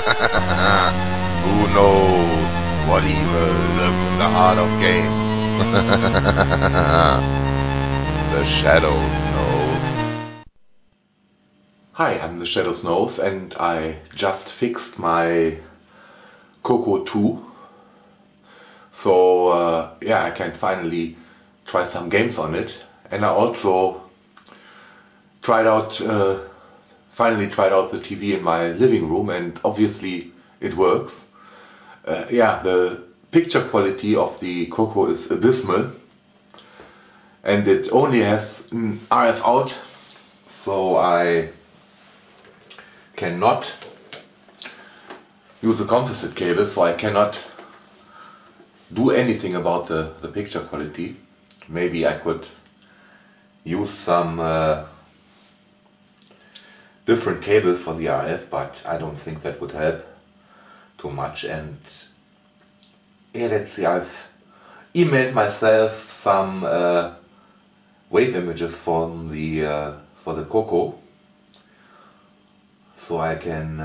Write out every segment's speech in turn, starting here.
Who knows what evil lurks in the heart of game? The Shadows knows. Hi, I'm the Shadows Knows, and I just fixed my CoCo 2. So yeah, I can finally try some games on it. And I also finally tried out the TV in my living room, and obviously it works. Yeah, the picture quality of the CoCo is abysmal, and it only has an RF out, so I cannot use a composite cable, so I cannot do anything about the picture quality. Maybe I could use some different cable for the RF, but I don't think that would help too much. And yeah, let's see, I've emailed myself some wave images from for the CoCo, so I can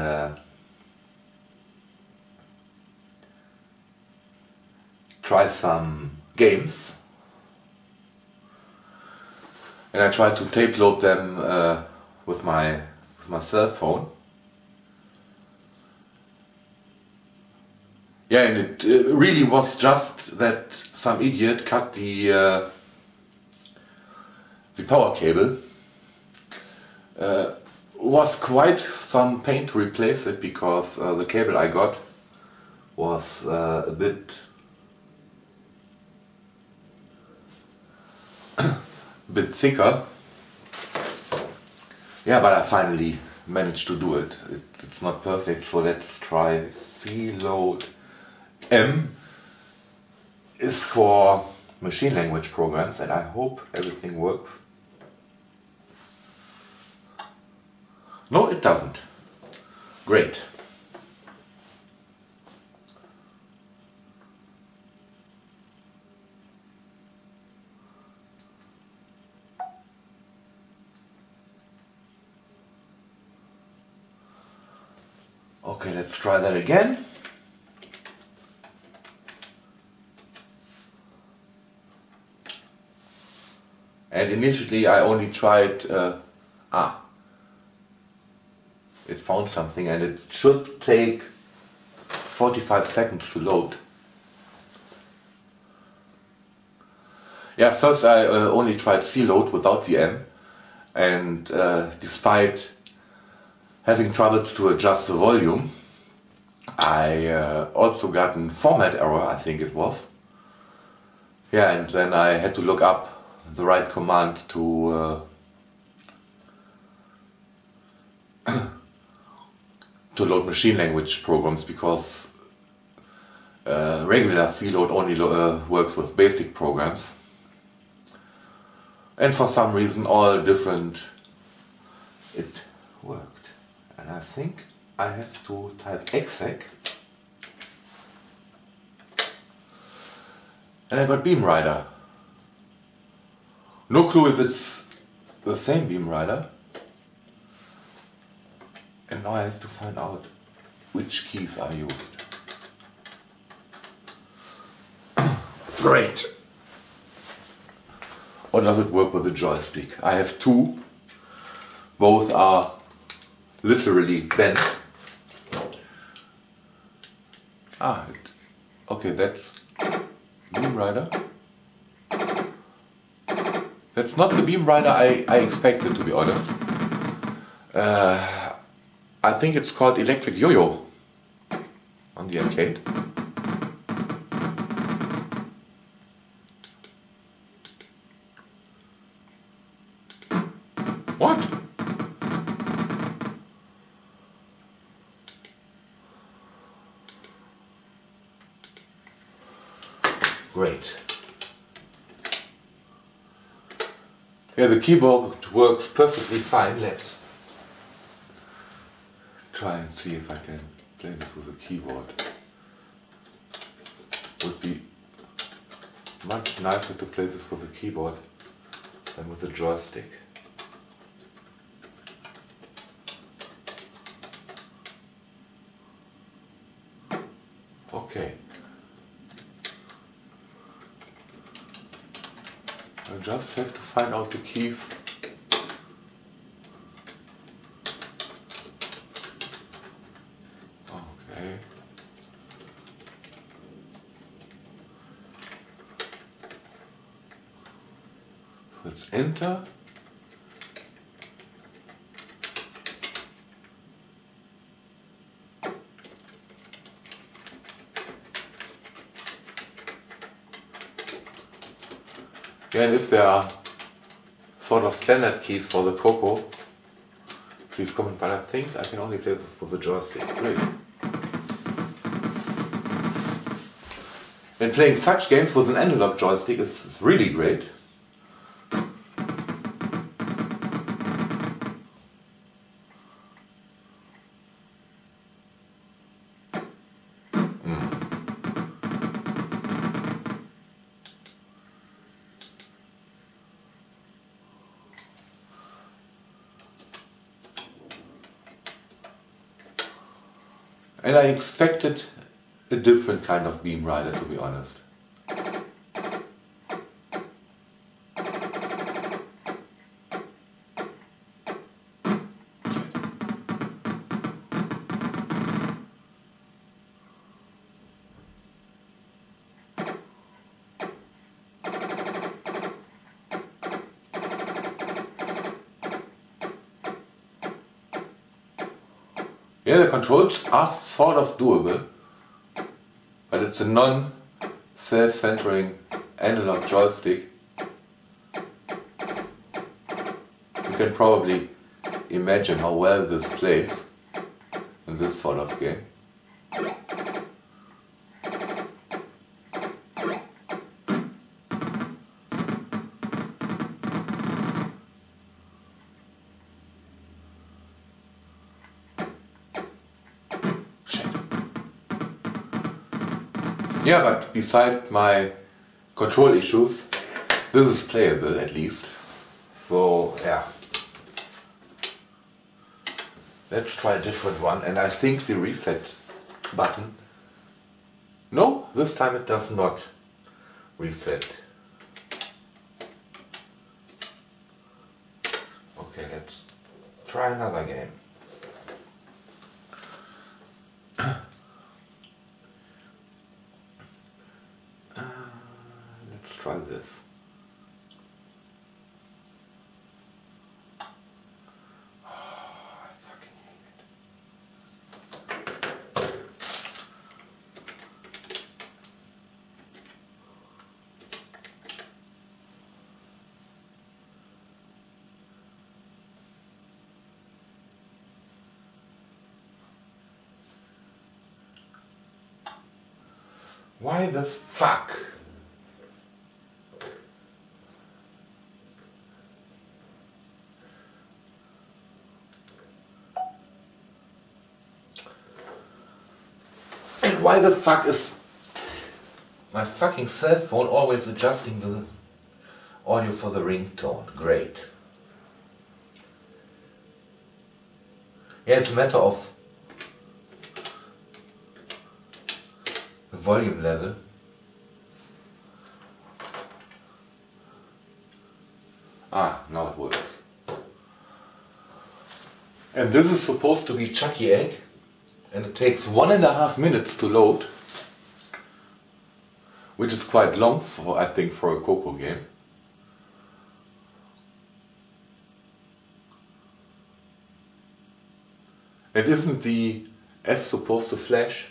try some games. And I tried to tape load them with my cell phone. Yeah, and it really was just that some idiot cut the power cable. Was quite some pain to replace it, because the cable I got was a bit thicker. Yeah, but I finally managed to do it. It's not perfect, so let's try C load. M is for machine language programs, and I hope everything works. No, it doesn't. Great. Okay, let's try that again. And initially I only tried, it found something, and it should take 45 seconds to load. Yeah, first I only tried C load without the M, and despite having troubles to adjust the volume, I also got a format error, I think it was. Yeah, and then I had to look up the right command to to load machine language programs, because regular C load only works with basic programs. And for some reason all different, it worked. And I think I have to type exec, and I got Beam Rider. No clue if it's the same Beam Rider. And now I have to find out which keys are used. Great! Or does it work with a joystick? I have two. Both are literally bent. Okay, that's Beam Rider. That's not the Beam Rider I expected, to be honest. I think it's called Electric Yo-Yo on the arcade. What? Great. Yeah, the keyboard works perfectly fine. Let's try and see if I can play this with a keyboard. Would be much nicer to play this with a keyboard than with a joystick. just have to find out the keys. Okay. So it's enter. Yeah, and if there are sort of standard keys for the CoCo, please comment, but I think I can only play this with the joystick. Great. And playing such games with an analog joystick is really great. And I expected a different kind of beam rider, to be honest. Yeah, the controls are sort of doable, but it's a non-self-centering analog joystick. You can probably imagine how well this plays in this sort of game. Yeah, but beside my control issues, this is playable at least. So yeah, let's try a different one. And I think the reset button, no, this time it does not reset. Okay, let's try another game. Let's try this. Oh, I fucking hate it. Why the fuck? And why the fuck is my fucking cell phone always adjusting the audio for the ringtone? Great. Yeah, it's a matter of the volume level. Ah, now it works. And this is supposed to be Chucky Egg. And it takes 1.5 minutes to load, which is quite long for, I think, for a CoCo game. And isn't the F supposed to flash?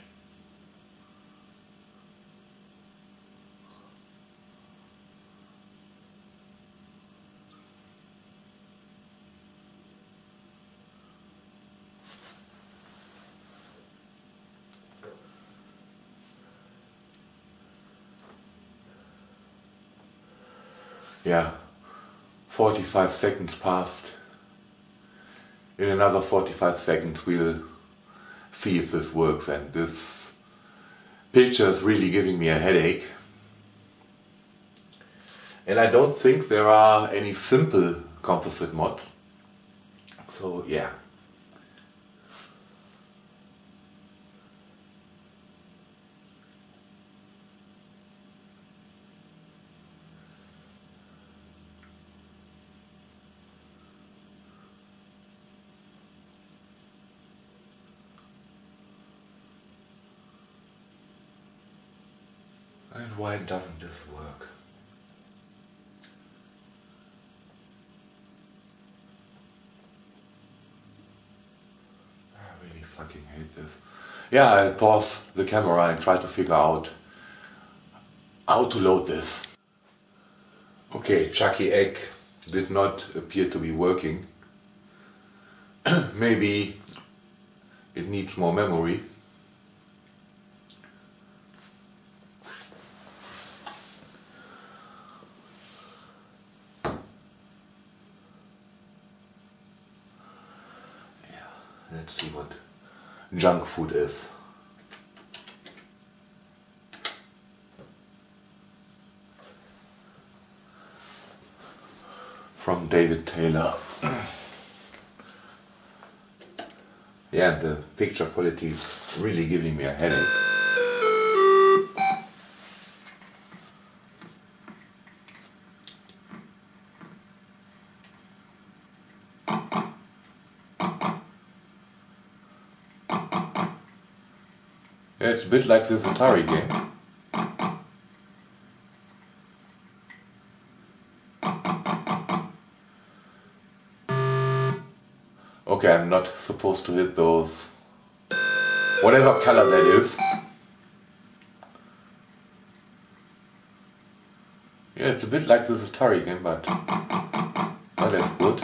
Yeah, 45 seconds passed. In another 45 seconds we'll see if this works, and this picture is really giving me a headache. And I don't think there are any simple composite mods. So yeah. And why doesn't this work? I really fucking hate this. Yeah, I pause the camera and try to figure out how to load this. Okay, Chucky Egg did not appear to be working. Maybe it needs more memory. Let's see what junk food is. From David Taylor. Yeah, the picture quality is really giving me a headache. Yeah, it's a bit like this Atari game. Okay, I'm not supposed to hit those, whatever color that is. Yeah, it's a bit like this Atari game, but not as good.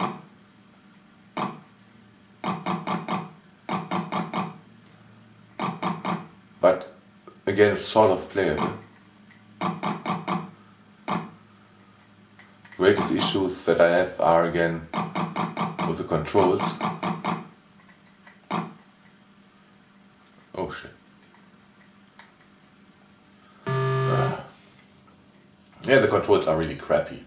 But again, sort of playable. Greatest issues that I have are again with the controls. Oh shit. Yeah, the controls are really crappy.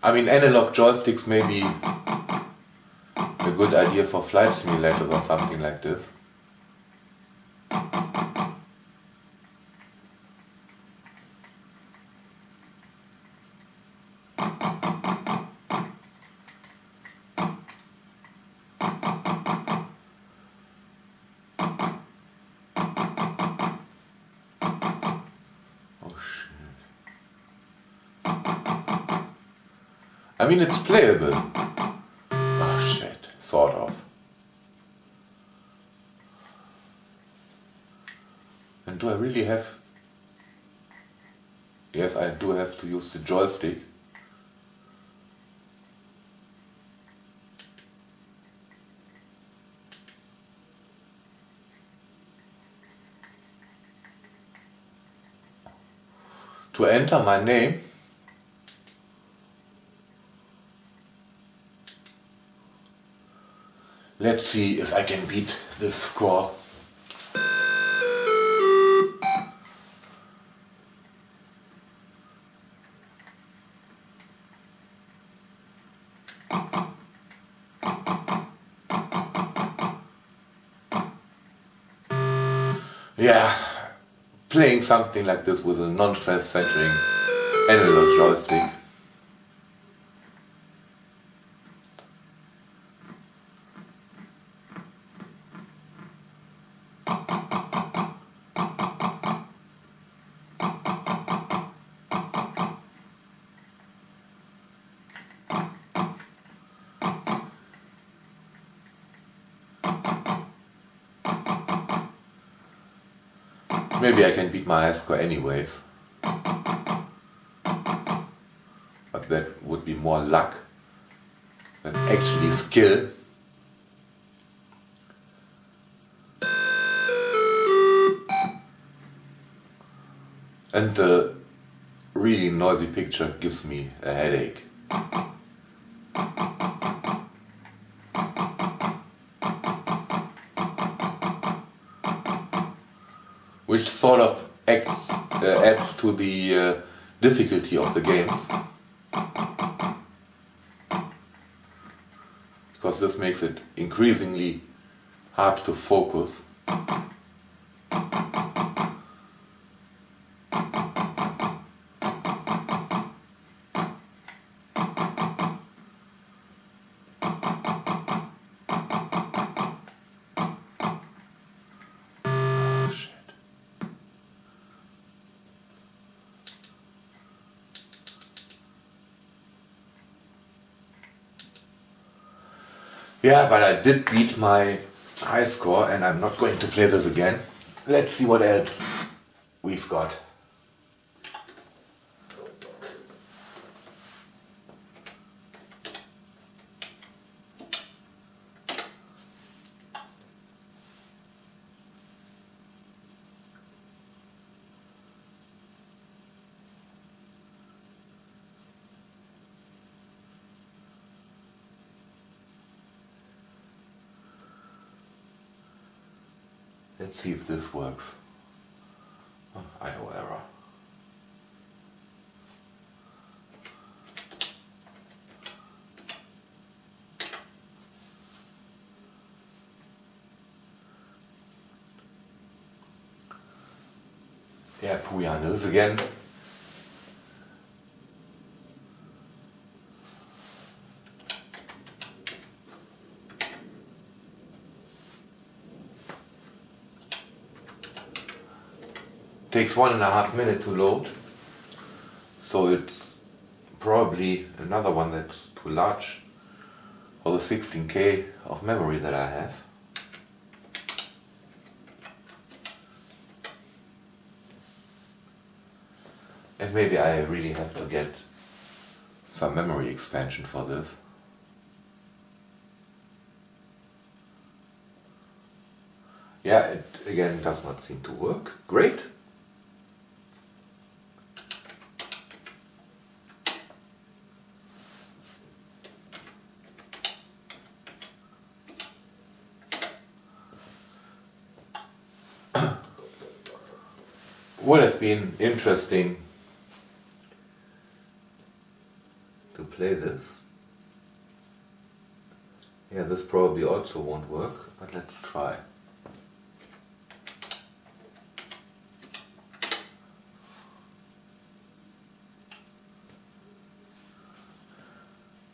I mean, analog joysticks may be a good idea for flight simulators or something like this. I mean, it's playable. Oh shit, sort of. And do I really have... Yes, I do have to use the joystick. To enter my name. Let's see if I can beat this score. Yeah, playing something like this with a non-self-centering analog joystick. Maybe I can beat my high score anyways. But that would be more luck than actually skill. And the really noisy picture gives me a headache. Which sort of adds to the difficulty of the games. Because this makes it increasingly hard to focus. Yeah, but I did beat my high score and I'm not going to play this again. Let's see what else we've got. Let's see if this works. Oh, IO error. Yeah, Puyan, this again. Takes 1.5 minutes to load, so it's probably another one that's too large for the 16K of memory that I have. And maybe I really have to get some memory expansion for this. Yeah, it again does not seem to work. Great. Would have been interesting to play this. Yeah, this probably also won't work, but let's try.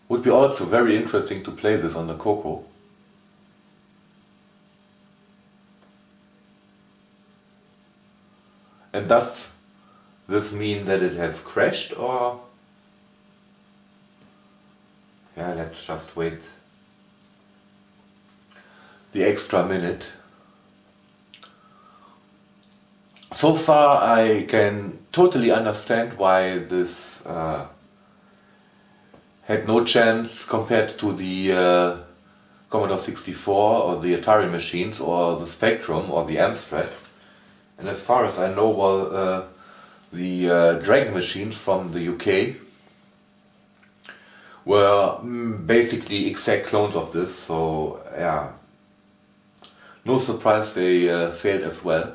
Would be also very interesting to play this on the CoCo. And does this mean that it has crashed, or? Yeah, let's just wait the extra minute. So far I can totally understand why this had no chance compared to the Commodore 64 or the Atari machines or the Spectrum or the Amstrad. And as far as I know, well, the Dragon machines from the UK were basically exact clones of this, so yeah, no surprise they failed as well.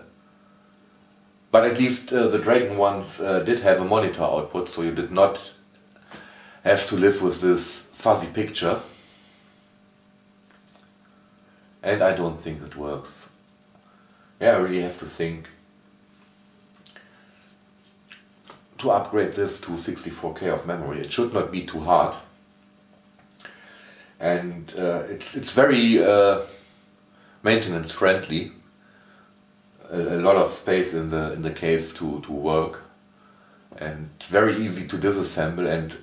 But at least the Dragon ones did have a monitor output, so you did not have to live with this fuzzy picture. And I don't think it works. Yeah, I really have to think to upgrade this to 64K of memory. It should not be too hard. And it's very maintenance friendly. A lot of space in the case to work, and very easy to disassemble and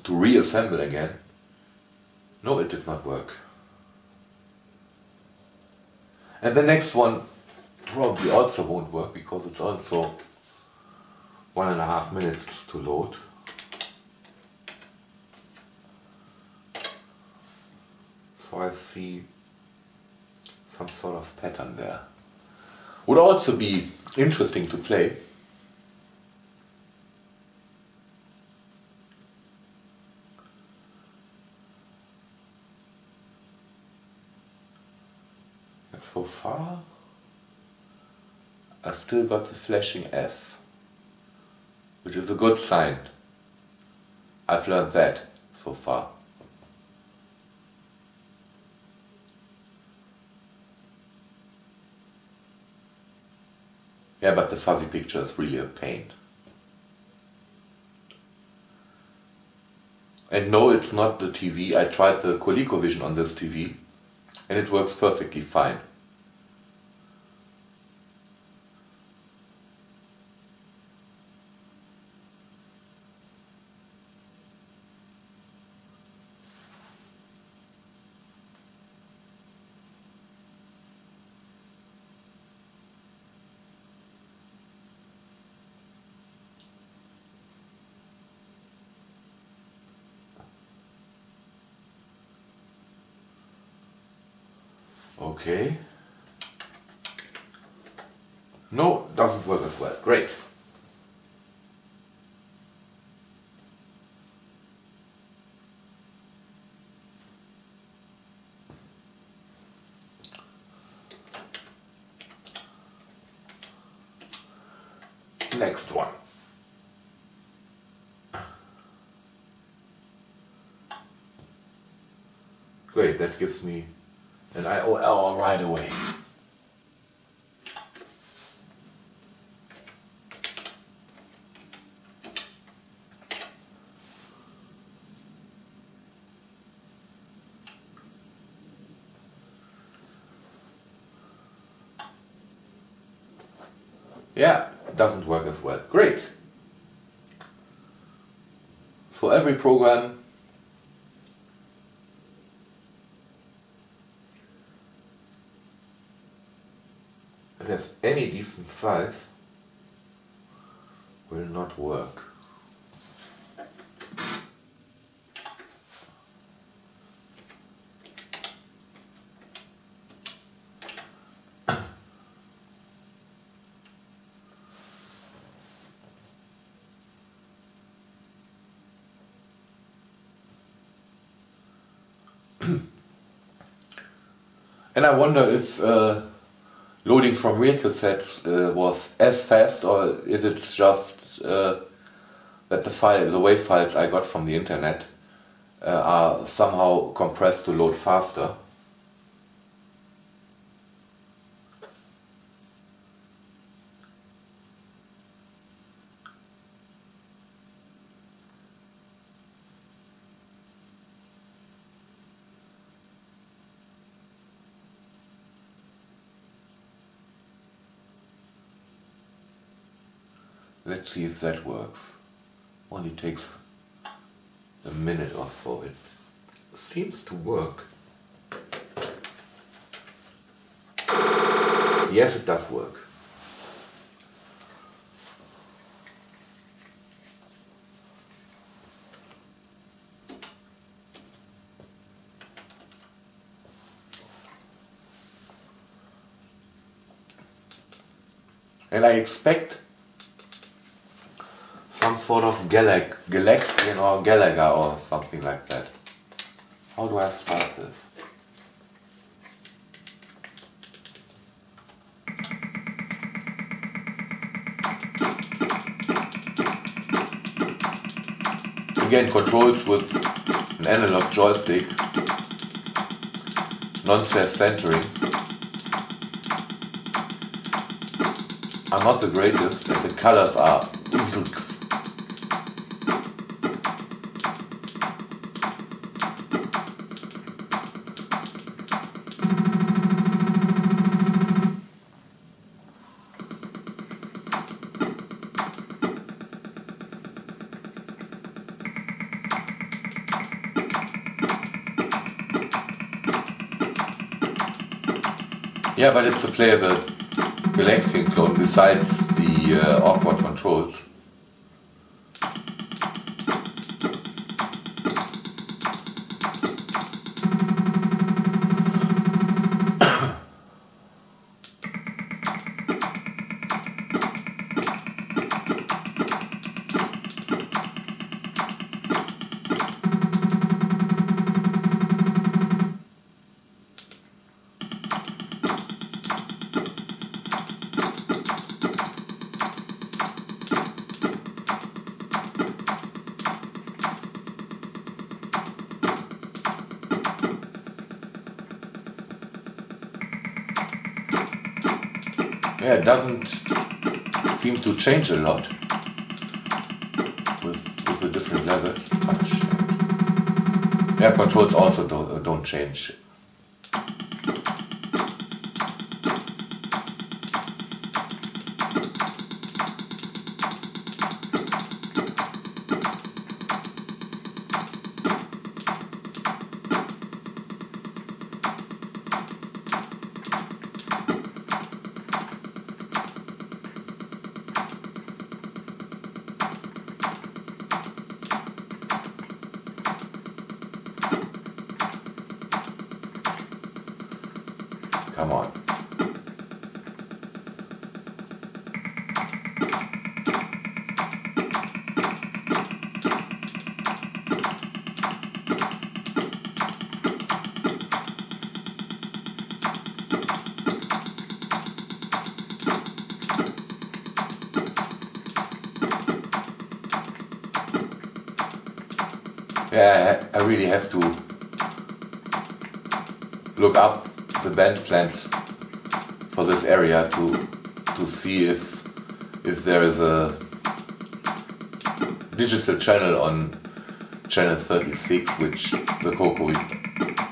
to reassemble again. No, it did not work. And the next one probably also won't work because it's also 1.5 minutes to load. So I see some sort of pattern there. Would also be interesting to play. And so far, I still got the flashing F, which is a good sign. I've learned that so far. Yeah, but the fuzzy picture is really a pain. And no, it's not the TV. I tried the ColecoVision on this TV and it works perfectly fine. Okay. No, doesn't work as well. Great. Next one. Great, that gives me an IOL right away. Yeah, doesn't work as well. Great. For every program that has any decent size will not work. And I wonder if loading from real cassettes was as fast, or if it's just that the WAV files I got from the internet are somehow compressed to load faster. Let's see if that works. Only takes a minute or so. It seems to work. Yes, it does work. And I expect some sort of Galaxian or Gallagher or something like that. How do I start this? Again, controls with an analog joystick, non-self-centering, are not the greatest, and the colors are yeah, but it's a playable Galaxian clone besides the awkward controls. Yeah, it doesn't seem to change a lot with the different levels. Yeah, controls also don't change. Yeah, I really have to look up the band plans for this area to see if there is a digital channel on channel 36 which the CoCo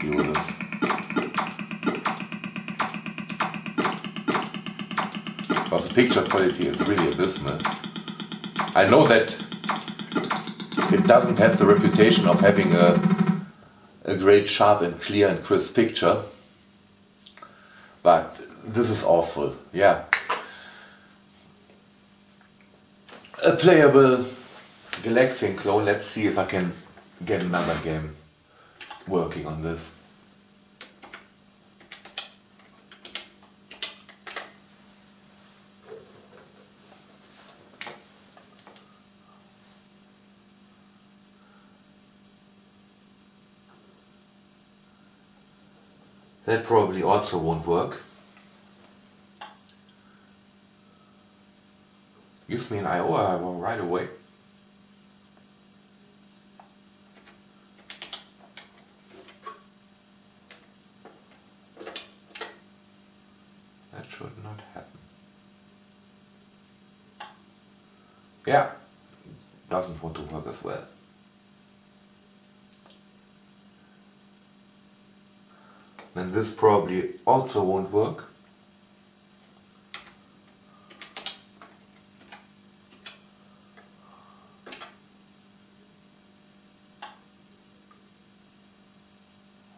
uses. Because the picture quality is really abysmal. I know that it doesn't have the reputation of having a great sharp and clear and crisp picture, but this is awful. Yeah. A playable Galaxian clone. Let's see if I can get another game working on this. That probably also won't work. Gives me an I/O right away. That should not happen. Yeah, doesn't want to work as well. Then this probably also won't work.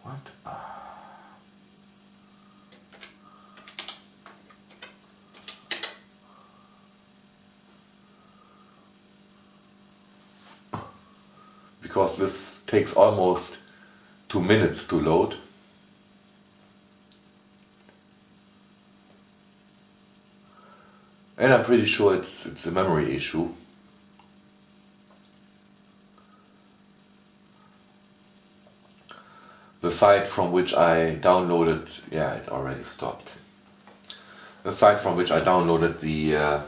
What? Because this takes almost 2 minutes to load. And I'm pretty sure it's a memory issue. The site from which I downloaded, yeah, it already stopped. The site from which I downloaded the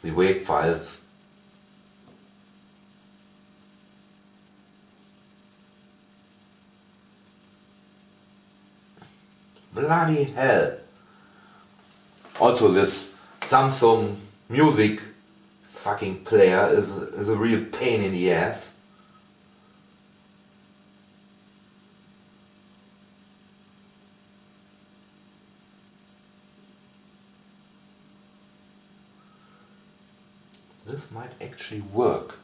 WAV files bloody hell. Also, this Samsung Music fucking player is a real pain in the ass. This might actually work.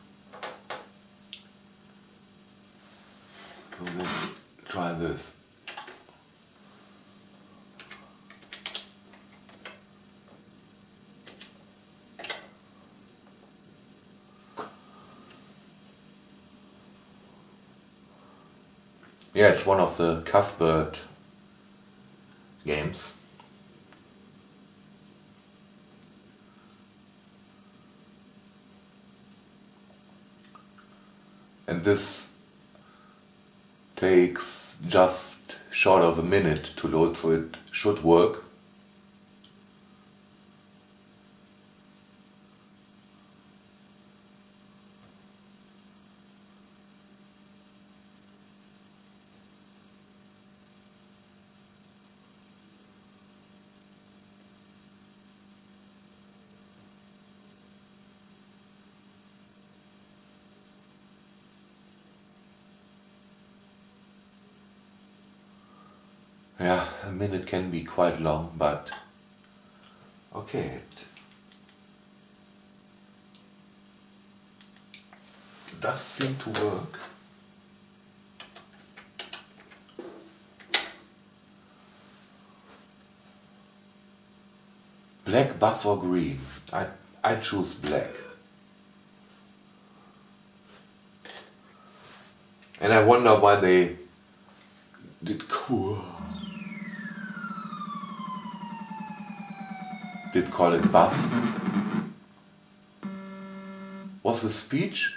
So let's try this. Yeah, it's one of the Cuthbert games. And this takes just short of a minute to load, so it should work. Yeah, a minute can be quite long, but okay, it does seem to work. Black, buff or green? I choose black. And I wonder why they did call it buff. Was the speech?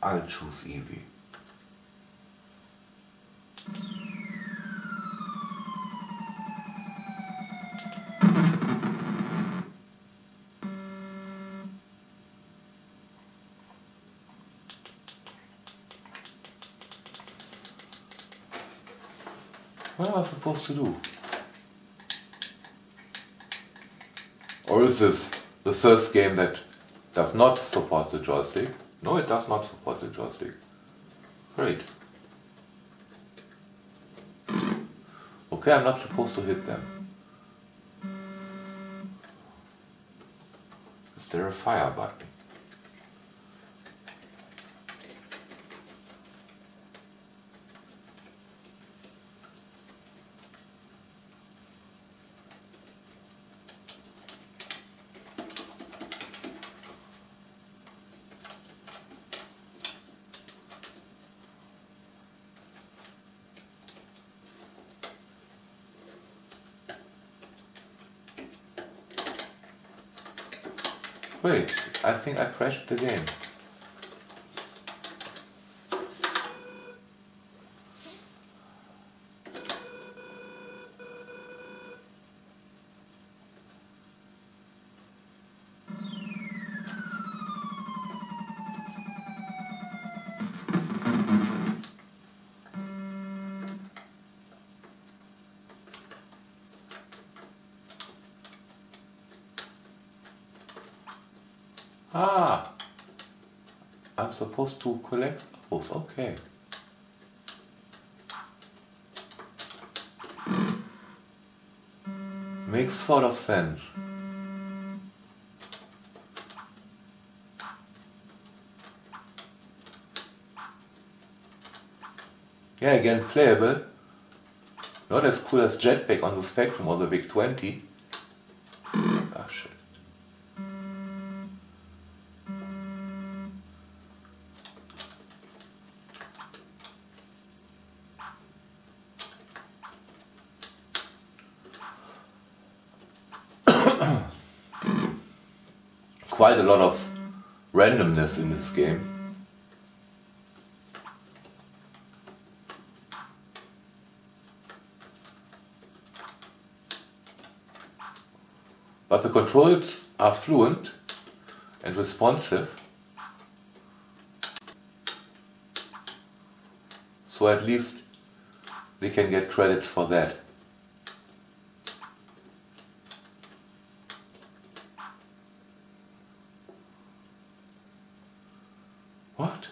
I'll choose Eevee. What am I supposed to do? Or is this the first game that does not support the joystick? No, it does not support the joystick. Great. Okay, I'm not supposed to hit them. Is there a fire button? Wait, I think I crashed the game. Ah, I'm supposed to collect those, okay. Makes sort of sense. Yeah, again, playable. Not as cool as Jetpack on the Spectrum or the VIC-20. Ah, shit. Quite a lot of randomness in this game. But the controls are fluent and responsive. So at least they can get credits for that. What?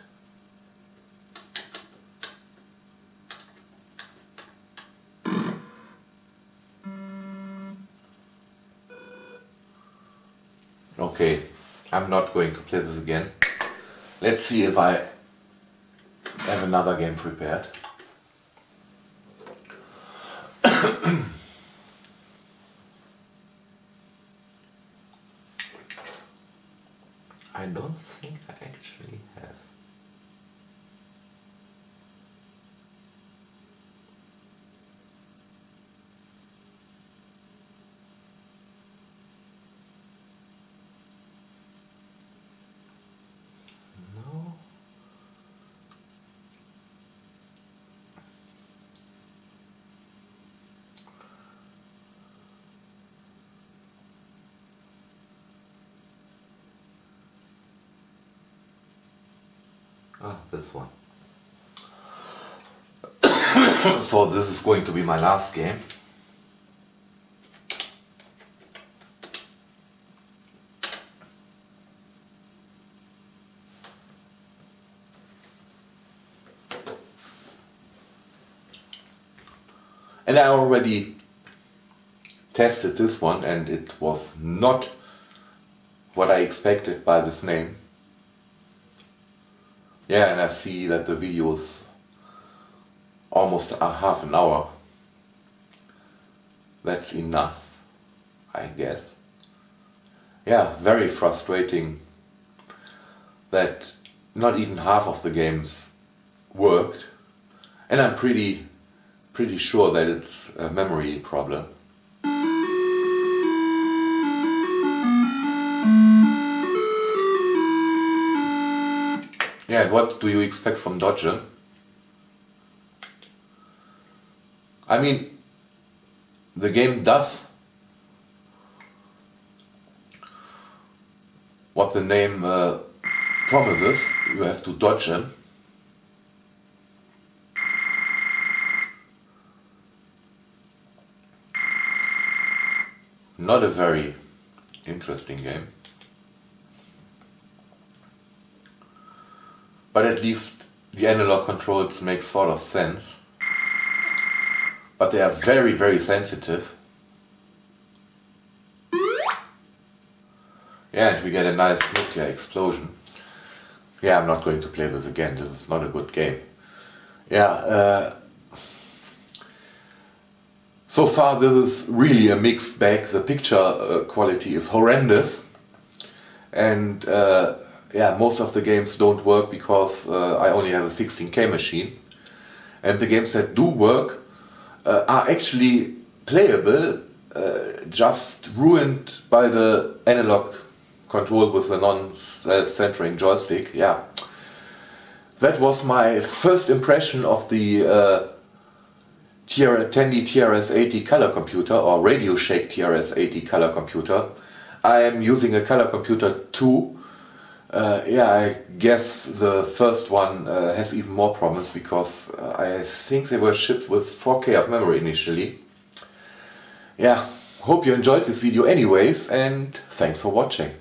Okay, I'm not going to play this again. Let's see if I have another game prepared. I don't think I actually have. No. Ah, this one. So this is going to be my last game. And I already tested this one and it was not what I expected by this name. Yeah, and I see that the video is almost a half an hour. That's enough, I guess. Yeah, very frustrating that not even half of the games worked. And I'm pretty sure that it's a memory problem. Yeah, and what do you expect from Dodger? I mean, the game does what the name promises. You have to dodge him. not a very interesting game. But at least the analog controls make sort of sense. But they are very, very sensitive. Yeah, and we get a nice nuclear explosion. Yeah, I'm not going to play this again, this is not a good game. Yeah, so far this is really a mixed bag. The picture quality is horrendous. And yeah, most of the games don't work because I only have a 16K machine. And the games that do work are actually playable, just ruined by the analog control with the non-centering joystick. Yeah, that was my first impression of the Tandy TRS-80 color computer, or Radio Shack TRS-80 color computer. I am using a color computer too. Yeah, I guess the first one has even more promise because I think they were shipped with 4K of memory initially. Yeah, hope you enjoyed this video anyways, and thanks for watching.